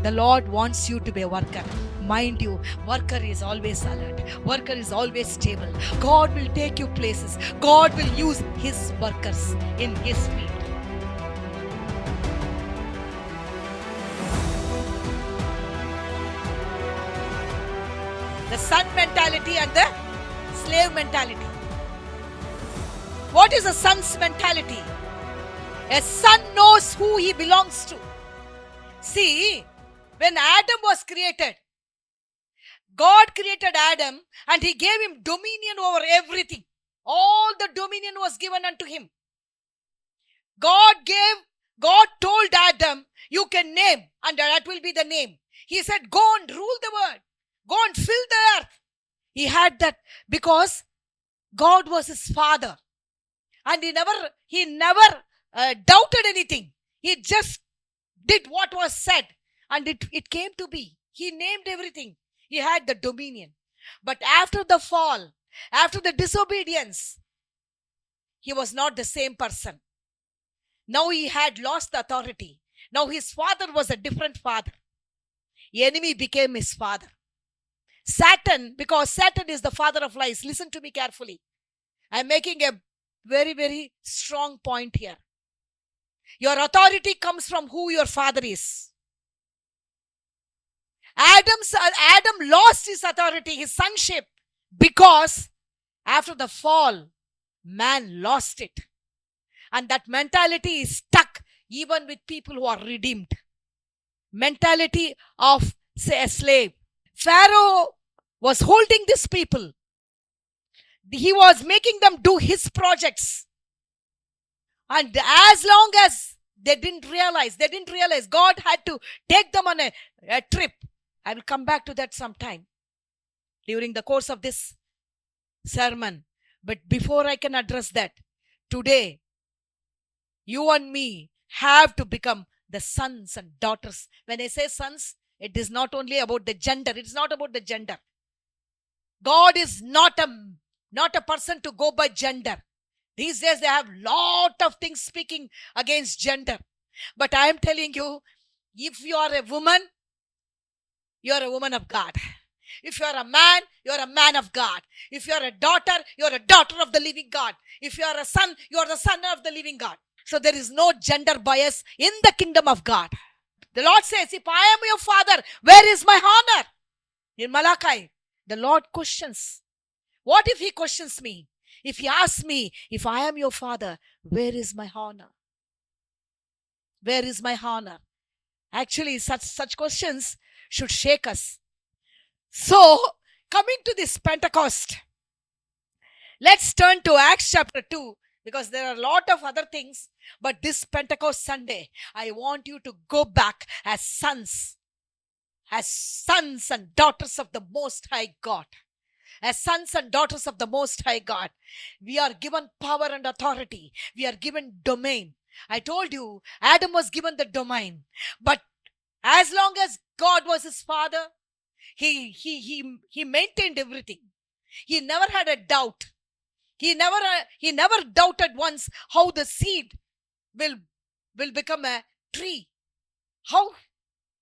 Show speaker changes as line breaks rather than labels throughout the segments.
The Lord wants you to be a worker. Mind you, worker is always alert. Worker is always stable. God will take you places. God will use His workers in His field. The son mentality and the slave mentality. What is a son's mentality? A son knows who he belongs to. See, when Adam was created, God created Adam and He gave him dominion over everything. All the dominion was given unto him. God told Adam, you can name, and that will be the name. He said, go and rule the world. Go and fill the earth. He had that because God was his father. And he never doubted anything. He just did what was said. And it came to be. He named everything. He had the dominion. But after the fall, after the disobedience, he was not the same person. Now he had lost the authority. Now his father was a different father. The enemy became his father. Satan, because Satan is the father of lies. Listen to me carefully. I'm making a very, very strong point here. Your authority comes from who your father is. Adam lost his authority, his sonship, because after the fall, man lost it. And that mentality is stuck even with people who are redeemed. Mentality of, say, a slave. Pharaoh was holding these people. He was making them do his projects. And as long as they didn't realize, God had to take them on a trip. I will come back to that sometime during the course of this sermon. But before I can address that, today, you and me have to become the sons and daughters. When I say sons, it is not only about the gender. It is not about the gender. God is not a person to go by gender. These days they have lot of things speaking against gender. But I am telling you, if you are a woman, you are a woman of God. If you are a man, you are a man of God. If you are a daughter, you are a daughter of the living God. If you are a son, you are the son of the living God. So there is no gender bias in the kingdom of God. The Lord says, if I am your father, where is my honor? In Malachi, the Lord questions. What if He questions me? If He asks me, if I am your father, where is my honor? Where is my honor? Actually, such questions should shake us. So, coming to this Pentecost, let's turn to Acts chapter 2, because there are a lot of other things. But this Pentecost Sunday, I want you to go back as sons and daughters of the Most High God. As sons and daughters of the Most High God, we are given power and authority. We are given domain. I told you, Adam was given the domain. But as long as God was his father, he maintained everything. He never had a doubt. He never doubted once how the seed will become a tree. How?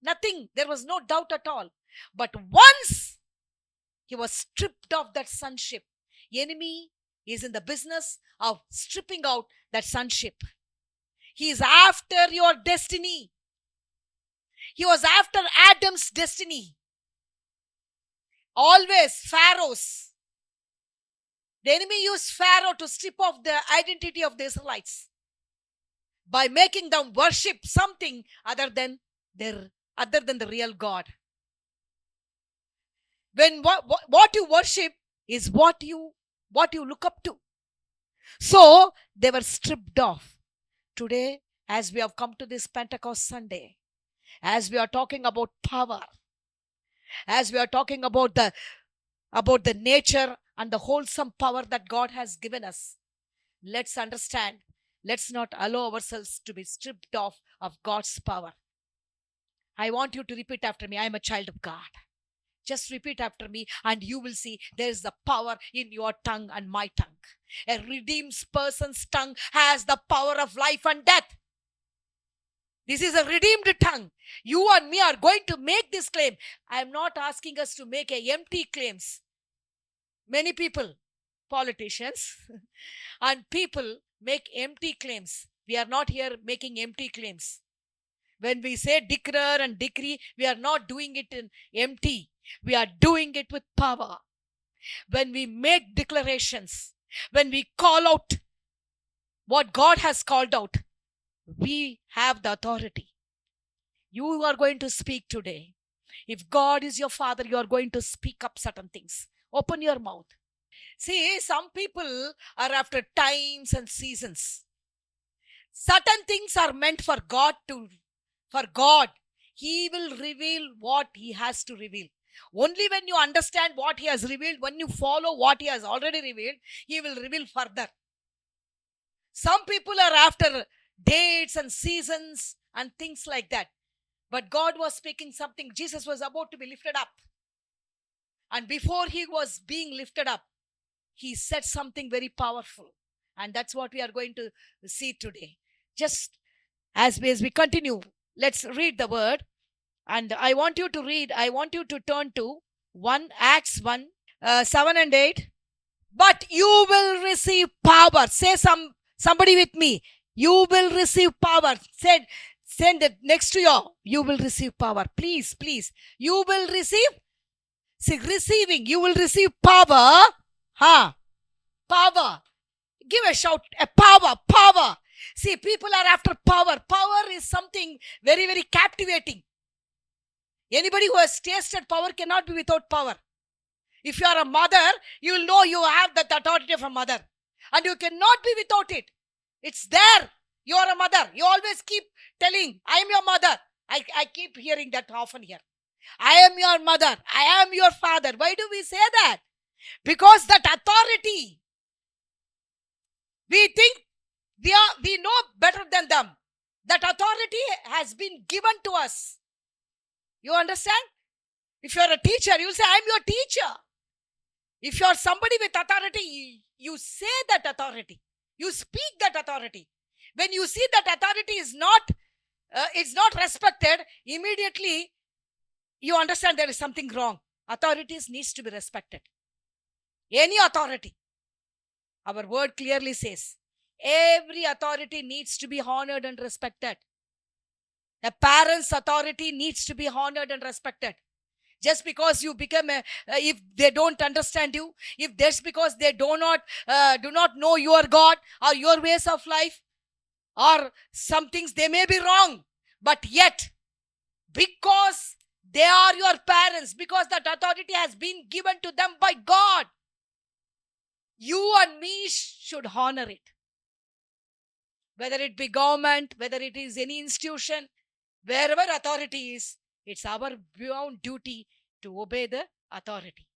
Nothing. There was no doubt at all. But once he was stripped of that sonship, the enemy is in the business of stripping out that sonship. He is after your destiny. He was after Adam's destiny. Always Pharaohs. The enemy used Pharaoh to strip off the identity of the Israelites by making them worship something other than the real God. When what you worship is what you look up to. So they were stripped off. Today, as we have come to this Pentecost Sunday, as we are talking about power, as we are talking about the nature and the wholesome power that God has given us, let's understand, let's not allow ourselves to be stripped off of God's power. I want you to repeat after me. I am a child of God. Just repeat after me and you will see there is the power in your tongue and my tongue. A redeemed person's tongue has the power of life and death. This is a redeemed tongue. You and me are going to make this claim. I am not asking us to make empty claims. Many people, politicians and people, make empty claims. We are not here making empty claims. When we say declare and decree, we are not doing it in empty. We are doing it with power. When we make declarations, when we call out what God has called out, we have the authority. You are going to speak today. If God is your father, you are going to speak up certain things. Open your mouth. See, some people are after times and seasons. Certain things are meant for God. He will reveal what He has to reveal. Only when you understand what He has revealed, when you follow what He has already revealed, He will reveal further. Some people are after dates and seasons and things like that. But God was speaking something. Jesus was about to be lifted up. And before He was being lifted up, He said something very powerful. And that's what we are going to see today. Just as we continue, let's read the word. And I want you to turn to Acts 1, 7 and 8. But you will receive power. Say somebody with me. You will receive power. Send it next to you. You will receive power. Please. You will receive. See, receiving. You will receive power. Power. Give a shout. Power. See, people are after power. Power is something very, very captivating. Anybody who has tasted power cannot be without power. If you are a mother, you will know you have that authority of a mother. And you cannot be without it. It's there. You are a mother. You always keep telling, I am your mother. I keep hearing that often here. I am your mother. I am your father. Why do we say that? Because that authority, we think we know better than them. That authority has been given to us. You understand? If you are a teacher, you will say, I am your teacher. If you are somebody with authority, you say that authority. You speak that authority. When you see that authority is not respected, immediately you understand there is something wrong. Authorities needs to be respected. Any authority. Our word clearly says, every authority needs to be honored and respected. A parent's authority needs to be honored and respected. Just because you become if they don't understand you, if that's because they do not know your God or your ways of life, or some things they may be wrong, but yet because they are your parents, because that authority has been given to them by God, you and me should honor it. Whether it be government, whether it is any institution, wherever authority is, it's our bound duty to obey the authority.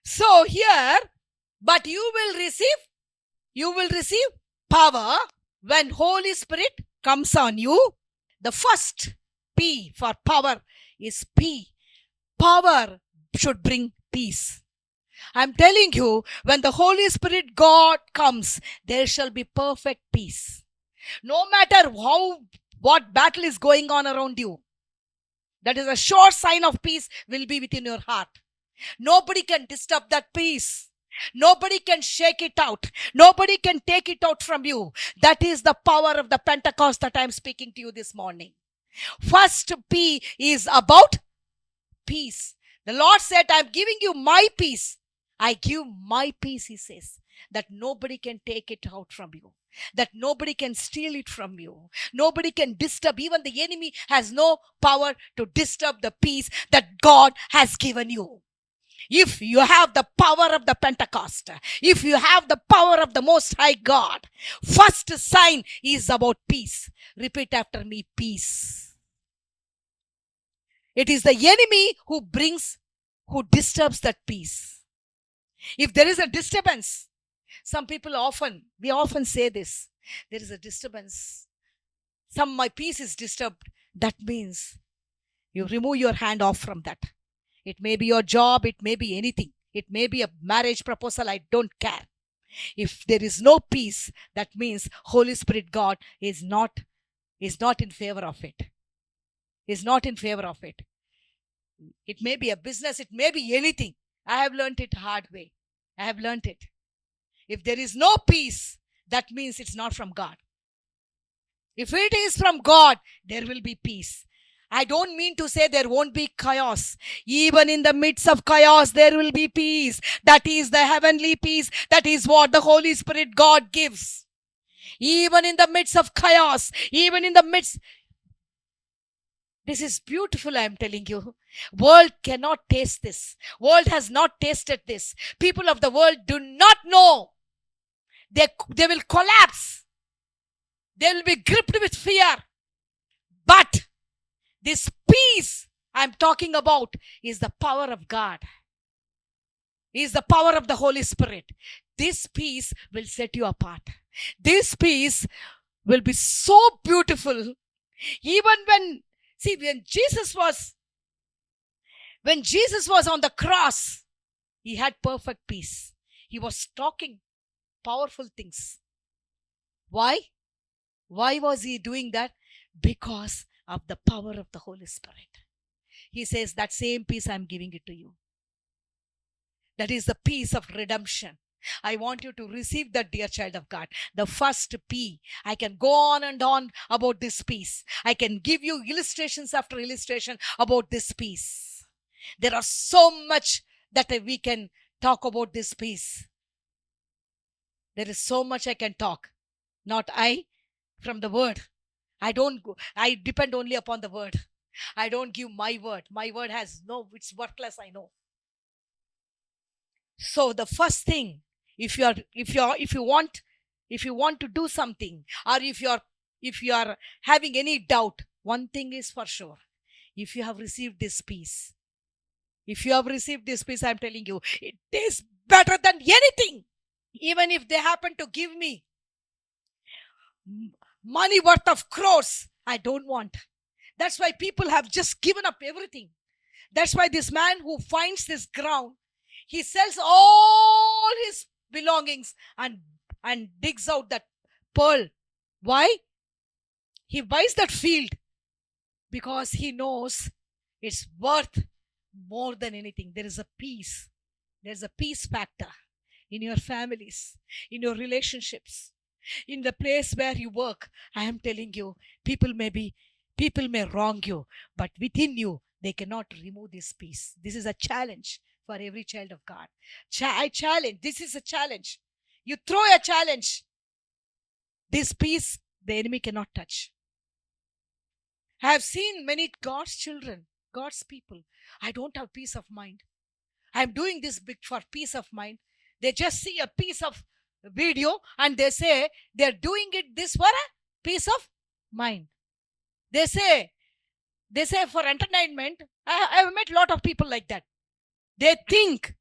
So here, but you will receive power when Holy Spirit comes on you. The first P for power is P. Power should bring peace. I'm telling you, when the Holy Spirit God comes, there shall be perfect peace. No matter what battle is going on around you, that is a sure sign of peace will be within your heart. Nobody can disturb that peace. Nobody can shake it out. Nobody can take it out from you. That is the power of the Pentecost that I'm speaking to you this morning. First P is about peace. The Lord said, I'm giving you my peace. I give my peace, He says, that nobody can take it out from you. That nobody can steal it from you. Nobody can disturb. Even the enemy has no power to disturb the peace that God has given you. If you have the power of the Pentecost, if you have the power of the Most High God, first sign is about peace. Repeat after me, peace. It is the enemy who disturbs that peace. If there is a disturbance, we often say this, there is a disturbance. My peace is disturbed. That means you remove your hand off from that. It may be your job, it may be anything. It may be a marriage proposal, I don't care. If there is no peace, that means Holy Spirit God is not is not in favor of it. Is not in favor of it. It may be a business, it may be anything. I have learned it hard way. I have learned it. If there is no peace, that means it's not from God. If it is from God, there will be peace. I don't mean to say there won't be chaos. Even in the midst of chaos, there will be peace. That is the heavenly peace. That is what the Holy Spirit God gives. Even in the midst of chaos, even in the midst. This is beautiful, I am telling you. World cannot taste this. World has not tasted this. People of the world do not know. They will collapse. They will be gripped with fear. But this peace I'm talking about is the power of God. Is the power of the Holy Spirit. This peace will set you apart. This peace will be so beautiful. Even when Jesus was on the cross, he had perfect peace. He was talking powerful things. Why? Why was he doing that? Because of the power of the Holy Spirit. He says, that same peace I'm giving it to you. That is the peace of redemption. I want you to receive that, dear child of God. The first P. I can go on and on about this peace. I can give you illustrations after illustration about this peace. There are so much that we can talk about this peace. There is so much I can talk. Not I, from the word. I depend only upon the word. I don't give my word. My word has it's worthless, I know. So the first thing, if you want to do something, or if you are having any doubt, one thing is for sure. If you have received this peace, I'm telling you, it is better than anything. Even if they happen to give me money worth of crores, I don't want. That's why people have just given up everything. That's why this man who finds this ground, he sells all his belongings and digs out that pearl. Why? He buys that field because he knows it's worth more than anything. There is a peace. There's a peace factor in your families, in your relationships, in the place where you work. I am telling you, people may wrong you, but within you, they cannot remove this peace. This is a challenge for every child of God. I challenge. This is a challenge. You throw a challenge. This peace, the enemy cannot touch. I have seen many God's children, God's people. I don't have peace of mind. I'm doing this for peace of mind. They just see a piece of video and they say they're doing this for a peace of mind. They say for entertainment. I've met a lot of people like that. They think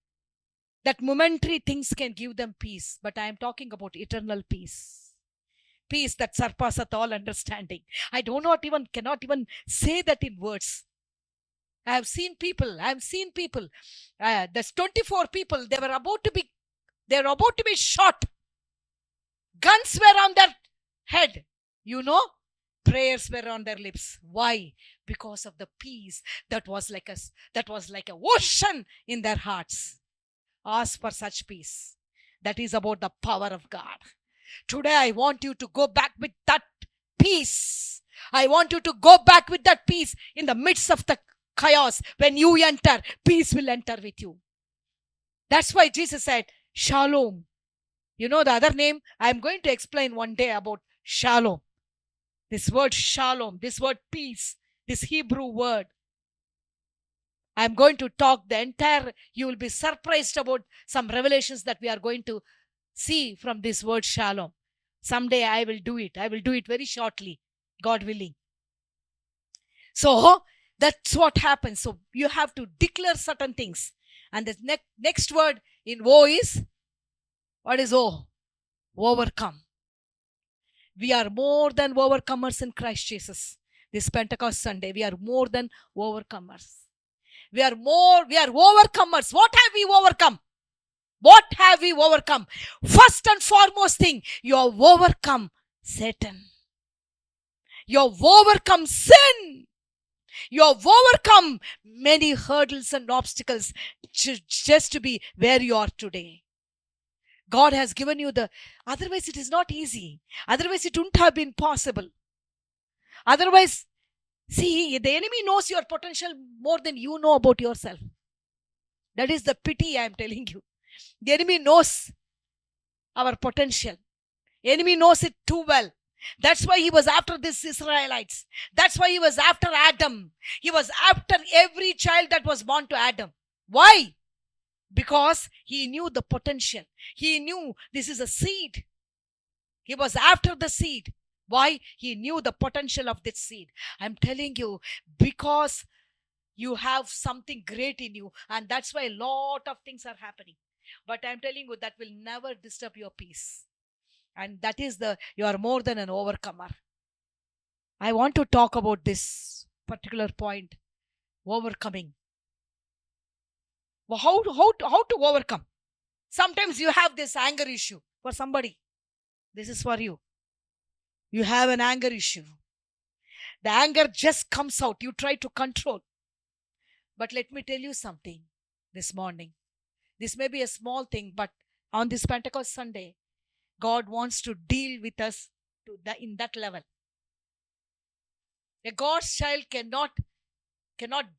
that momentary things can give them peace, but I am talking about eternal peace. Peace that surpasseth all understanding. I cannot even say that in words. I have seen people. There's 24 people. They were about to be shot. Guns were on their head. Prayers were on their lips. Why? Because of the peace that was like a ocean in their hearts. Ask for such peace. That is about the power of God. Today I want you to go back with that peace. I want you to go back with that peace in the midst of the chaos. When you enter, peace will enter with you. That's why Jesus said, Shalom. The other name, I'm going to explain one day about Shalom. This word Shalom, this word peace, this Hebrew word. I'm going to talk you will be surprised about some revelations that we are going to see from this word Shalom. Someday I will do it. I will do it very shortly, God willing. So that's what happens. So you have to declare certain things. And the next word in O is, what is O? Overcome. We are more than overcomers in Christ Jesus. This Pentecost Sunday, we are more than overcomers. We are overcomers. What have we overcome? What have we overcome? First and foremost thing, you have overcome Satan. You have overcome sin. You have overcome many hurdles and obstacles just to be where you are today. God has given you otherwise it is not easy. Otherwise it wouldn't have been possible. Otherwise, see, the enemy knows your potential more than you know about yourself. That is the pity I am telling you. The enemy knows our potential. The enemy knows it too well. That's why he was after these Israelites. That's why he was after Adam. He was after every child that was born to Adam. Why? Because he knew the potential. He knew this is a seed. He was after the seed. Why? He knew the potential of this seed. I'm telling you, because you have something great in you, and that's why a lot of things are happening. But I'm telling you, that will never disturb your peace. And that is you are more than an overcomer. I want to talk about this particular point, overcoming. Well, how to overcome? Sometimes you have this anger issue for somebody. This is for you. You have an anger issue. The anger just comes out. You try to control. But let me tell you something this morning. This may be a small thing, but on this Pentecost Sunday, God wants to deal with us in that level. A God's child cannot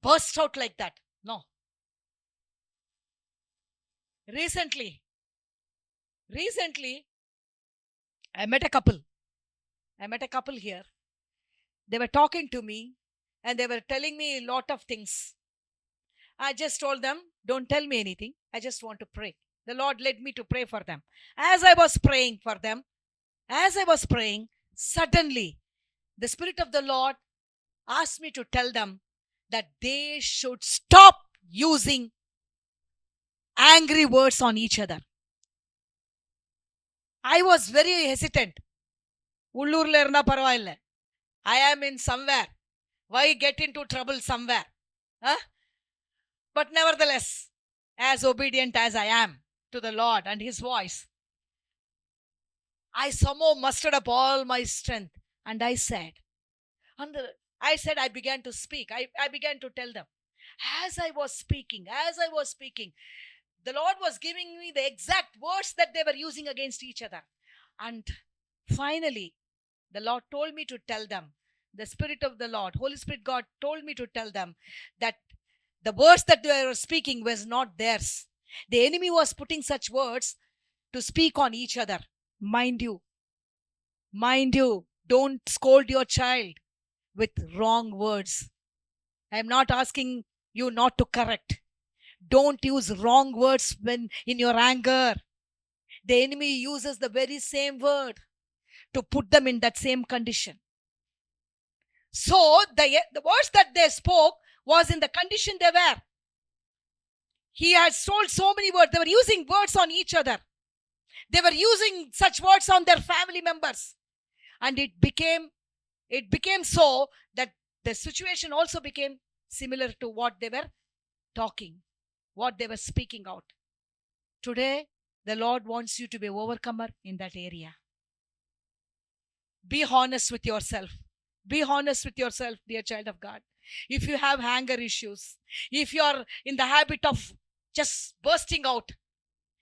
burst out like that. No. Recently, I met a couple here. They were talking to me and they were telling me a lot of things. I just told them, don't tell me anything. I just want to pray. The Lord led me to pray for them. As I was praying for them, suddenly the Spirit of the Lord asked me to tell them that they should stop using angry words on each other. I was very hesitant. Ullurla irna paravailla. I am in somewhere. Why get into trouble somewhere? Huh? But nevertheless, as obedient as I am to the Lord and His voice, I somehow mustered up all my strength and I said, I began to speak. I began to tell them. As I was speaking, the Lord was giving me the exact words that they were using against each other. And finally, the Lord told me to tell them, the Spirit of the Lord, Holy Spirit God told me to tell them that the words that they were speaking was not theirs. The enemy was putting such words to speak on each other. Mind you, don't scold your child with wrong words. I am not asking you not to correct. Don't use wrong words when in your anger. The enemy uses the very same word to put them in that same condition. So the words that they spoke was in the condition they were. He had told so many words. They were using words on each other. They were using such words on their family members. And it became so that the situation also became similar to what they were talking, what they were speaking out. Today, the Lord wants you to be an overcomer in that area. Be honest with yourself. Be honest with yourself, dear child of God. If you have anger issues, if you are in the habit of just bursting out,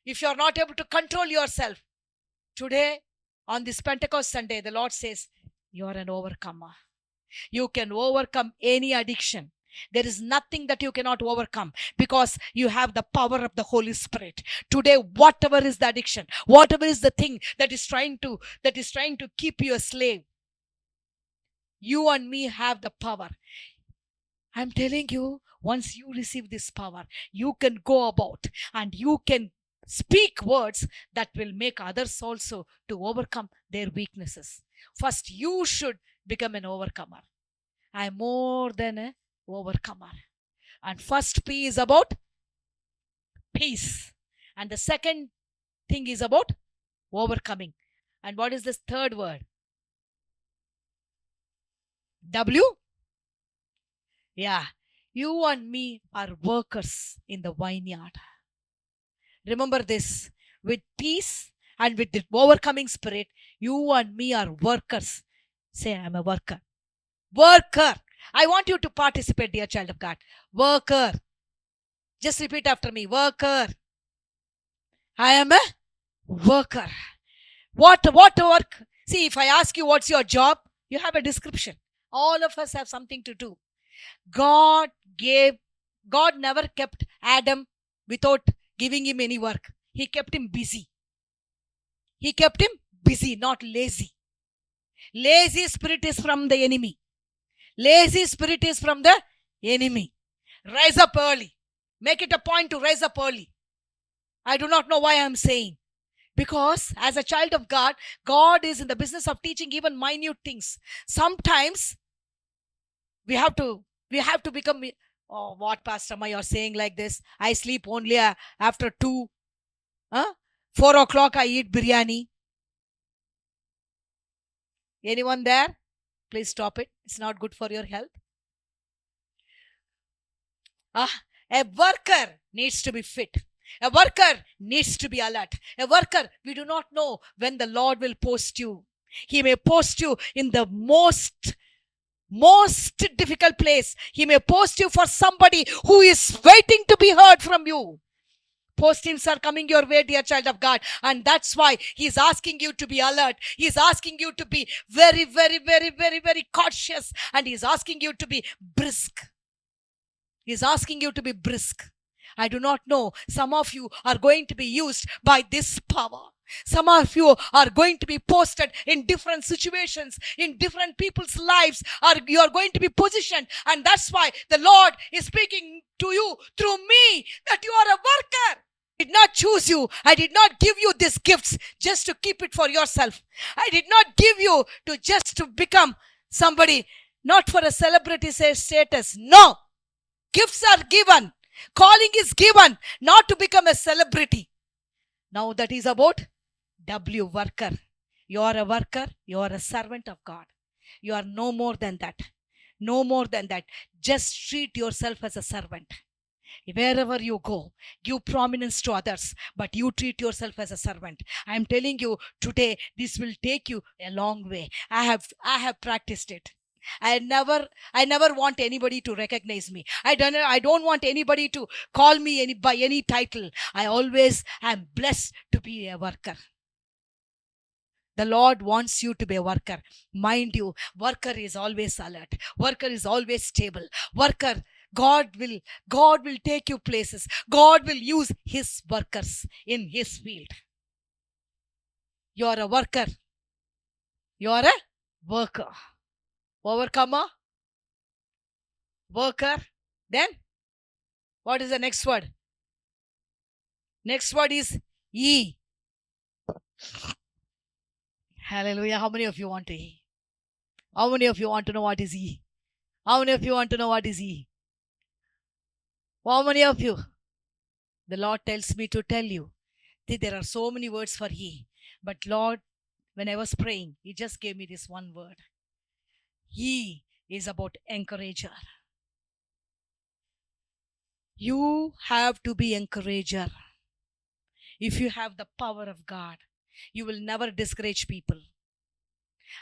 if you are not able to control yourself, today on this Pentecost Sunday, the Lord says, you are an overcomer. You can overcome any addiction. There is nothing that you cannot overcome because you have the power of the Holy Spirit. Today, whatever is the addiction, whatever is the thing that is trying to keep you a slave, you and me have the power. I'm telling you, once you receive this power, you can go about and you can speak words that will make others also to overcome their weaknesses. First, you should become an overcomer. I'm more than an overcomer. And first P is about peace. And the second thing is about overcoming. And what is this third word? W? Yeah. You and me are workers in the vineyard. Remember this. With peace and with the overcoming spirit, you and me are workers. Say, I'm a worker. Worker. I want you to participate, dear child of God. Worker. Just repeat after me. Worker. I am a worker. What work? See, if I ask you what's your job, you have a description. All of us have something to do. God never kept Adam without giving him any work. He kept him busy. He kept him busy, not lazy. Lazy spirit is from the enemy. Lazy spirit is from the enemy. Rise up early. Make it a point to rise up early. I do not know why I am saying. Because as a child of God, God is in the business of teaching even minute things. Sometimes we have to become, oh, what Pastor Ma, you're saying like this? I sleep only after 2. 4 o'clock I eat biryani. Anyone there? Please stop it. It's not good for your health. A worker needs to be fit. A worker needs to be alert. A worker, we do not know when the Lord will post you. He may post you in the most difficult place. He may post you for somebody who is waiting to be heard from you. Postings are coming your way, dear child of God. And that's why he's asking you to be alert. He's asking you to be very, very, very, very, very cautious. And he's asking you to be brisk. He's asking you to be brisk. I do not know. Some of you are going to be used by this power. Some of you are going to be posted in different situations, in different people's lives, or you are going to be positioned. And that's why the Lord is speaking to you through me, that you are a worker. I did not choose you. I did not give you these gifts just to keep it for yourself. I did not give you to just to become somebody, not for a celebrity status. No. Gifts are given. Calling is given, not to become a celebrity. Now that is about W, worker. You are a worker. You are a servant of God. You are no more than that. No more than that. Just treat yourself as a servant. Wherever you go, give prominence to others, but you treat yourself as a servant. I am telling you today, this will take you a long way. I have practiced it. I never want anybody to recognize me. I don't want anybody to call me by any title. I always am blessed to be a worker. The Lord wants you to be a worker. Mind you, worker is always alert. Worker is always stable. Worker, God will take you places. God will use his workers in his field. You are a worker. You are a worker. Overcomer, worker. Then what is the next word? Next word is E. Hallelujah. How many of you want to E? How many of you want to know what is E? How many of you want to know what is E? How many of you? The Lord tells me to tell you that there are so many words for E. But Lord, when I was praying, he just gave me this one word. He is about encourager. You have to be encourager. If you have the power of God, you will never discourage people.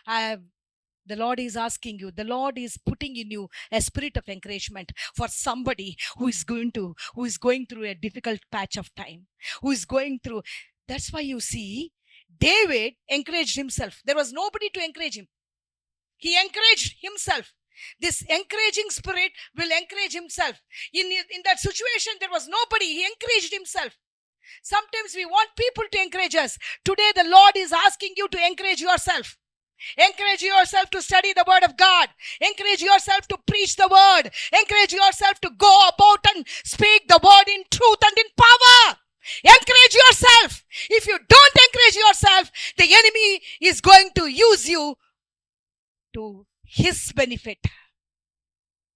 The Lord is asking you, the Lord is putting in you a spirit of encouragement for somebody who is going through a difficult patch of time, who is going through. That's why you see, David encouraged himself. There was nobody to encourage him. He encouraged himself. This encouraging spirit will encourage himself. In that situation, there was nobody. He encouraged himself. Sometimes we want people to encourage us. Today, the Lord is asking you to encourage yourself. Encourage yourself to study the word of God. Encourage yourself to preach the word. Encourage yourself to go about and speak the word in truth and in power. Encourage yourself. If you don't encourage yourself, the enemy is going to use you to his benefit.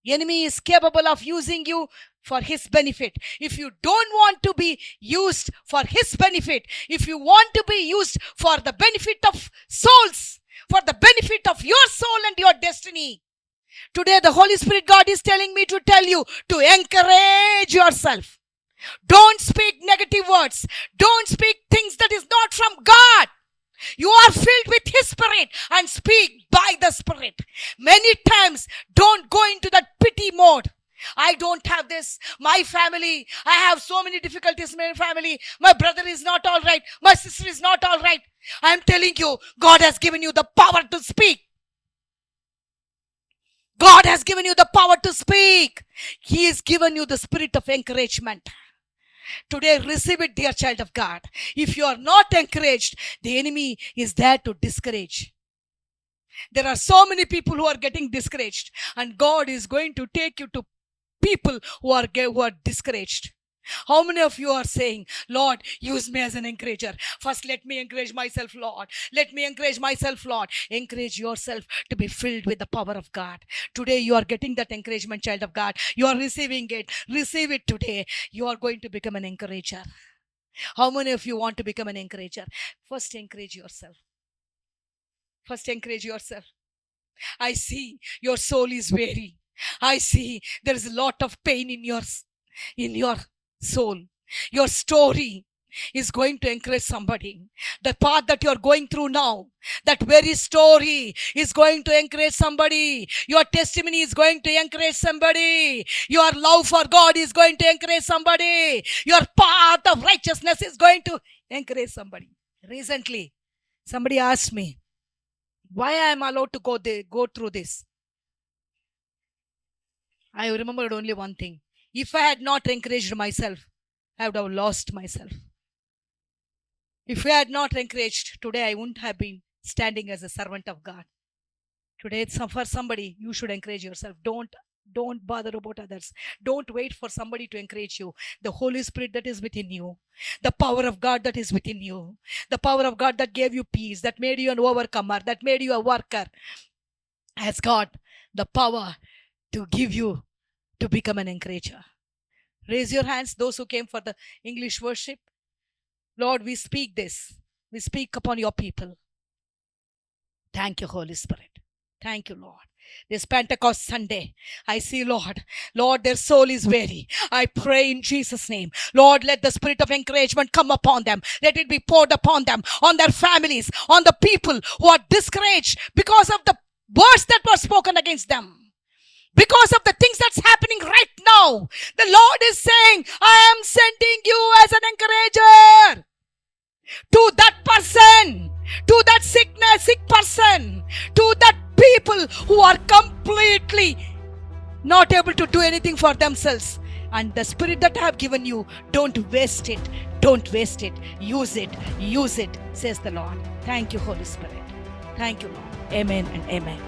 The enemy is capable of using you for his benefit. If you don't want to be used for his benefit, if you want to be used for the benefit of souls, for the benefit of your soul and your destiny, today the Holy Spirit God is telling me to tell you to encourage yourself. Don't speak negative words. Don't speak things that is not from God. You are filled with His Spirit and speak by the Spirit. Many times, don't go into that pity mode. I don't have this. My family, I have so many difficulties in my family. My brother is not all right. My sister is not all right. I am telling you, God has given you the power to speak. God has given you the power to speak. He has given you the spirit of encouragement. Today, receive it, dear child of God. If you are not encouraged, the enemy is there to discourage. There are so many people who are getting discouraged, and God is going to take you to people who are discouraged. How many of you are saying, Lord, use me as an encourager? First, let me encourage myself, Lord. Let me encourage myself, Lord. Encourage yourself to be filled with the power of God. Today, you are getting that encouragement, child of God. You are receiving it. Receive it today. You are going to become an encourager. How many of you want to become an encourager? First, encourage yourself. First, encourage yourself. I see your soul is weary. I see there is a lot of pain in your soul. Your story is going to encourage somebody. The path that you're going through now, that very story is going to encourage somebody. Your testimony is going to encourage somebody. Your love for God is going to encourage somebody. Your path of righteousness is going to encourage somebody. Recently, somebody asked me, why I am allowed to go through this? I remembered only one thing. If I had not encouraged myself, I would have lost myself. If I had not encouraged, today I wouldn't have been standing as a servant of God. Today, for somebody, you should encourage yourself. Don't bother about others. Don't wait for somebody to encourage you. The Holy Spirit that is within you, the power of God that is within you, the power of God that gave you peace, that made you an overcomer, that made you a worker, has got the power to give you to become an encourager. Raise your hands, those who came for the English worship. Lord, we speak this. We speak upon your people. Thank you, Holy Spirit. Thank you, Lord. This Pentecost Sunday, I see, Lord, their soul is weary. I pray in Jesus' name, Lord, let the spirit of encouragement come upon them. Let it be poured upon them, on their families, on the people who are discouraged because of the words that were spoken against them. Because of the things that's happening right now, the Lord is saying, I am sending you as an encourager to that person, to that sick person, to that people who are completely not able to do anything for themselves. And the spirit that I have given you, don't waste it. Don't waste it. Use it, says the Lord. Thank you, Holy Spirit. Thank you, Lord. Amen and amen.